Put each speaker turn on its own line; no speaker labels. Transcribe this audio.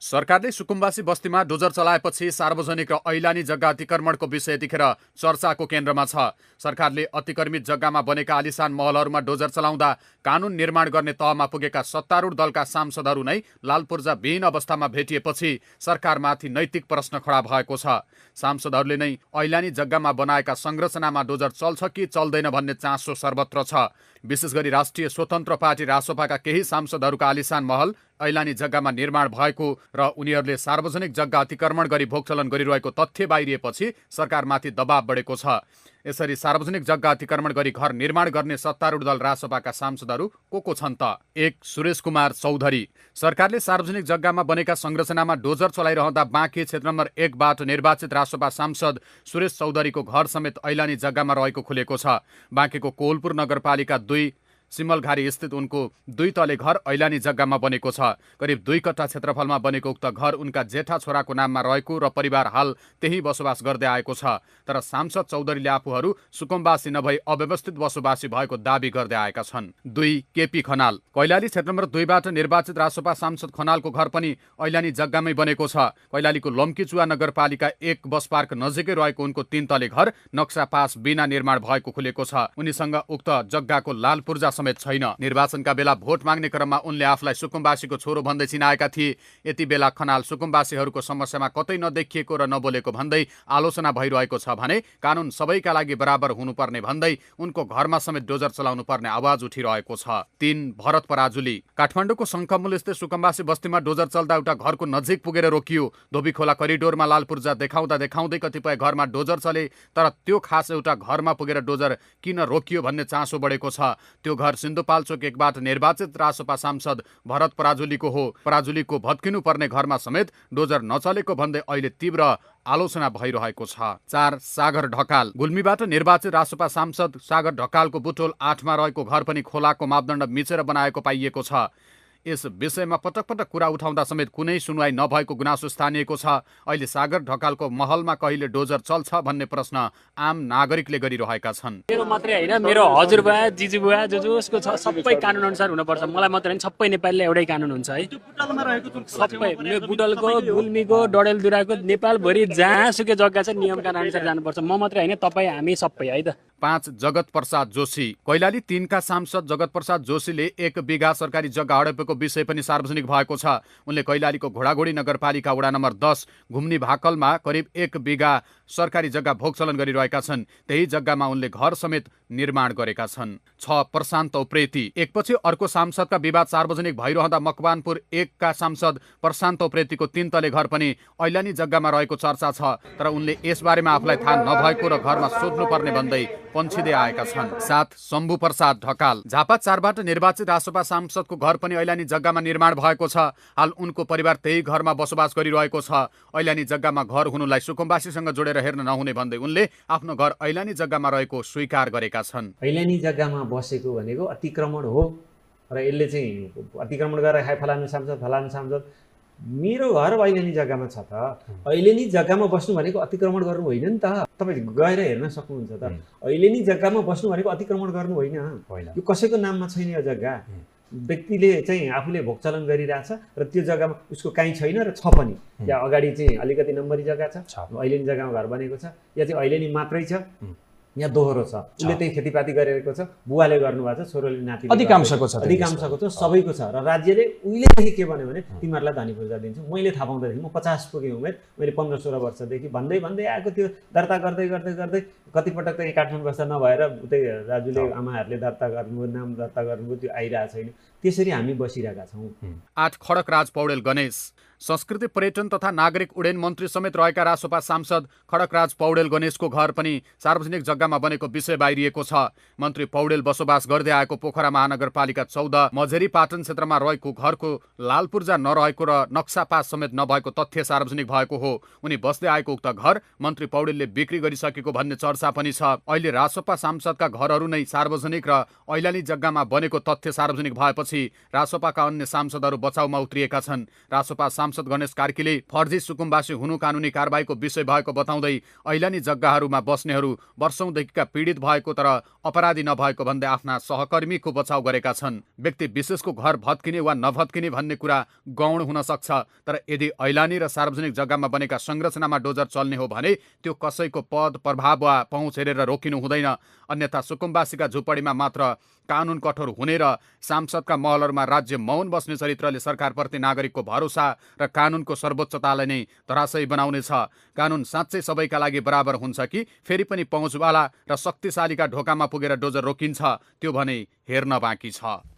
सरकारले सुकुम्बासी बस्तीमा डोजर चलाएपछि सार्वजनिक र ऐलानी जग्गा अतिक्रमणको विषय यतिखेर चर्चाको केन्द्रमा छ। सरकारले अतिक्रमित जग्गामा बनेका आलिशान महलहरूमा डोजर चलाउँदा कानुन निर्माण गर्ने तहमा पुगेका सत्तारूढ दलका सांसदहरू नै लालपूर्जा विहीन अवस्थामा भेटिएपछि सरकारमाथि नैतिक प्रश्न खडा भएको छ। सांसदहरूले नै ऐलानी जग्गामा बनाएका संरचनामा डोजर चल्छ कि चल्दैन भन्ने चासो सर्वत्र छ। विशेष गरी राष्ट्रिय स्वतन्त्र पार्टी रासोपाका केही सांसदहरूका आलिशान महल ऐलानी जग्गामा निर्माण भएको र उनीहरूले सार्वजनिक जग्गा अतिक्रमण गरी भोगचलन गरिरहेको तथ्य बाहिरिएपछि सरकारमाथि दबाव बढेको छ। यसरी सार्वजनिक जग्गा अतिक्रमण गरी घर निर्माण गर्ने सत्तारूढ दल रासोपाका सांसदहरू को छन् त? 1. सुरेश कुमार चौधरी। सरकारले सार्वजनिक जग्गामा बनेका संरचनामा डोजर चलाइरहँदा बाँकी क्षेत्र नम्बर 1 बाट निर्वाचित रासोपा सांसद सुरेश चौधरीको घर समेत ऐलानी जग्गामा रहेको खुलेको छ। बाँकीको कोवलपुर नगरपालिका 2 सिमलघारी स्थित उनको 2 तले घर ऐलानी जग्गामा बनेको छ। करिब 2 कट्ठा क्षेत्रफलमा बनेको उक्त घर उनका जेठा छोराको नाममा रहेको र परिवार हाल त्यही बसोबास गर्दै आएको छ। तर सांसद चौधरीले आफूहरू सुकुम्बासी नभई अव्यवस्थित बसोबासी भएको दावी गर्दै आएका छन्। 2. केपी खनाल। कैलाली क्षेत्र नम्बर 2 बाट निर्वाचित रासोपा सांसद खनालको घर पनि ऐलानी जग्गामै बनेको छ। कैलालीको लम्कीचुवा नगरपालिका 1 बस पार्क नजिकै रहेको उनको 3 तले घर नक्सा पास बिना निर्माण भएको खुलेको छ। उनीसँग उक्त जग्गाको लालपूर्जा समेत छैन। निर्वाचनका बेला भोट माग्ने क्रममा उनले आफूलाई सुकुम्बासीको छोरो भन्दै चिनाएका थिए। यति बेला खनाल सुकुम्बासीहरूको समस्यामा कतै नदेखिएको र नबोलेको भन्दै आलोचना भइरहेको छ भने कानुन सबैका लागि बराबर हुनुपर्ने भन्दै उनको घरमा समेत डोजर चलाउनु पर्ने आवाज उठिरहेको छ। 3. भरत पराजुली। काठमाडौँको शङ्खमूल स्थित सुकुम्बासी बस्तीमा डोजर चल्दा एउटा घरको नजिक पुगेर रोकियो। धोबीखोला करिडोरमा लालपूर्जा देखाउँदै कतिपय घरमा डोजर चले, तर त्यो खास एउटा घरमा पुगेर डोजर किन रोकियो भन्ने चासो बढेको छ। त्यो घर सिन्धुपाल्चोक 1 बाट निर्वाचित रासोपा सांसद भरत पराजुलीको हो। पराजुलीको भत्किनु पर्ने घरमा समेत डोजर नचलेको भन्दै अहिले तीव्र आलोचना भइरहेको छ। 4. सागर ढकाल। गुल्मीबाट निर्वाचित रासोपा सांसद सागर ढकालको बुटोल 8 मा रहेको घर पनि खोलाको मापदण्ड मिचेर बनाएको पाइएको छ। यस विषयमा पटक पटक कुरा उठाउँदा समेत कुनै सुनवाई नभएको गुनासो स्थानिएको छ। अहिले सागर ढकालको महलमा कहिले डोजर चल्छ भन्ने प्रश्न आम नागरिकले गरिरहेका छन्।
मेरो मात्रै होइन, मेरो हजुरबा जिजुबा जोजोसको छ सबै कानुन अनुसार हुनुपर्छ। मलाई मात्रै होइन, सबै नेपालीले एउटै कानुन हुन्छ है। सबै बुटलको, गुल्मीको, डडेलधुराको, नेपालभरि जहाँसुकै जग्गा छ नियमका अनुसार जानुपर्छ। म मात्रै होइन, तपाईँ हामी सबै है त।
5. जगत प्रसाद जोशी। कैलाली 3 का सांसद जगत प्रसाद जोशीले 1 बिघा सरकारी जग्गा हडपेको विषय पनि सार्वजनिक भएको छ। उनले कैलालीको घोडाघोडी नगरपालिका वडा नम्बर 10 घुम्नी भाकलमा करिब 1 बिघा सरकारी जग्गा भोगचलन गरिरहेका छन्। त्यही जग्गामा उनले घर समेत निर्माण गरेका छन्। 6. प्रशान्त उप्रेती। एकपछि अर्को सांसदका विवाद सार्वजनिक भइरहँदा मकवानपुर 1 का सांसद प्रशान्त उप्रेतीको 3 तले घर पनि ऐलानी जग्गामा रहेको चर्चा छ। तर उनले यसबारेमा आफूलाई थाहा नभएको र घरमा सोध्नुपर्ने भन्दै पन्छिँदै आएका छन्। 7. शम्भु प्रसाद ढकाल। झापा 4 बाट निर्वाचित रासोपा सांसदको घर पनि ऐलानी जग्गामा निर्माण भएको छ। हाल उनको परिवार त्यही घरमा बसोबास गरिरहेको छ। ऐलानी जग्गामा घर हुनुलाई सुकुम्बासीसँग जोडेर हेर्न नहुने भन्दै उनले आफ्नो घर ऐलानी जग्गामा रहेको स्वीकार गरेका छन्।
ऐलानी जग्गामा बसेको भनेको अतिक्रमण हो र यसले चाहिँ अतिक्रमण गरेर खाए फलानु सांसद मेरो घर ऐलानी जग्गामा छ त। ऐलानी जग्गामा बस्नु भनेको अतिक्रमण गर्नु होइन नि त। तपाईँ गएर हेर्न सक्नुहुन्छ त। ऐलानी जग्गामा बस्नु भनेको अतिक्रमण गर्नु होइन। यो कसैको नाममा छैन यो जग्गा। व्यक्तिले चाहिँ आफूले भोगचलन गरिरहेछ र त्यो जग्गामा उसको काहीँ छैन र छ पनि। यहाँ अगाडि चाहिँ अलिकति नम्बरी जग्गा छ, ऐलानी जग्गामा घर बनेको छ। या चाहिँ ऐलानी मात्रै छ, यहाँ दोहोरो छ। उसले त्यही खेतीपाती गरेको छ, बुवाले गर्नुभएको छ, छोरोले नाति
अधिकांशको छ,
सबैको छ। र राज्यले उहिलेदेखि के भन्यो भने तिमीहरूलाई धनी पूर्जा दिन्छु। मैले थाहा पाउँदाखेरि म 50 पुगेँ उमेर, मैले 15-16 वर्षदेखि भन्दै आएको त्यो दर्ता गर्दै कतिपटक चाहिँ काठमाडौँ बस्दा नभएर उतै राजुले आमाहरूले दर्ता गर्नुभयो, नाम दर्ता गर्नुभयो, त्यो आइरहेको छैन। त्यसरी हामी बसिरहेका छौँ।
8. खडकराज पौडेल गणेश। संस्कृति पर्यटन तथा नागरिक उड्डयन मन्त्री समेत रहेका रासोपा सांसद खडकराज पौडेल गणेशको घर पनि सार्वजनिक जग्गामा बनेको विषय बाहिरिएको छ। मन्त्री पौडेल बसोबास गर्दै आएको पोखरा महानगरपालिका 14 मझेरी पाटन क्षेत्रमा रहेको घरको लालपूर्जा नरहेको र नक्सा पास समेत नभएको तथ्य सार्वजनिक भएको हो। उनी बस्दै आएको उक्त घर मन्त्री पौडेलले बिक्री गरिसकेको भन्ने चर्चा पनि छ। अहिले रासोपा सांसदका घरहरू नै सार्वजनिक र ऐलानी जग्गामा बनेको तथ्य सार्वजनिक भएपछि रासोपाका अन्य सांसदहरू बचाउमा उत्रिएका छन्। रासोपा सांसद गणेश कार्कीले फर्जी सुकुम्बासी हुनु कानुनी कारबाहीको विषय भएको बताउँदै ऐलानी जग्गाहरूमा बस्नेहरू वर्षौंदेखिका पीडित भएको तर अपराधी नभएको भन्दै आफ्ना सहकर्मीको बचाउ गरेका छन्। व्यक्ति विशेषको घर भत्किने वा नभत्किने भन्ने कुरा गौण हुन सक्छ, तर यदि ऐलानी र सार्वजनिक जग्गामा बनेका संरचनामा डोजर चल्ने हो भने त्यो कसैको पद प्रभाव वा पहुँच हेरेर रोकिनु हुँदैन। अन्यथा सुकुम्बासीका झुपडीमा मात्र कानुन कठोर हुने र सांसदका महलहरूमा राज्य मौन बस्ने चरित्रले सरकारप्रति नागरिकको भरोसा र कानुनको सर्वोच्चतालाई नै धराशयी बनाउनेछ। कानुन साँच्चै सबैका लागि बराबर हुन्छ कि फेरि पनि पहुँचवाला र शक्तिशालीका ढोकामा पुगेर डोजर रोकिन्छ, त्यो भने हेर्न बाँकी छ।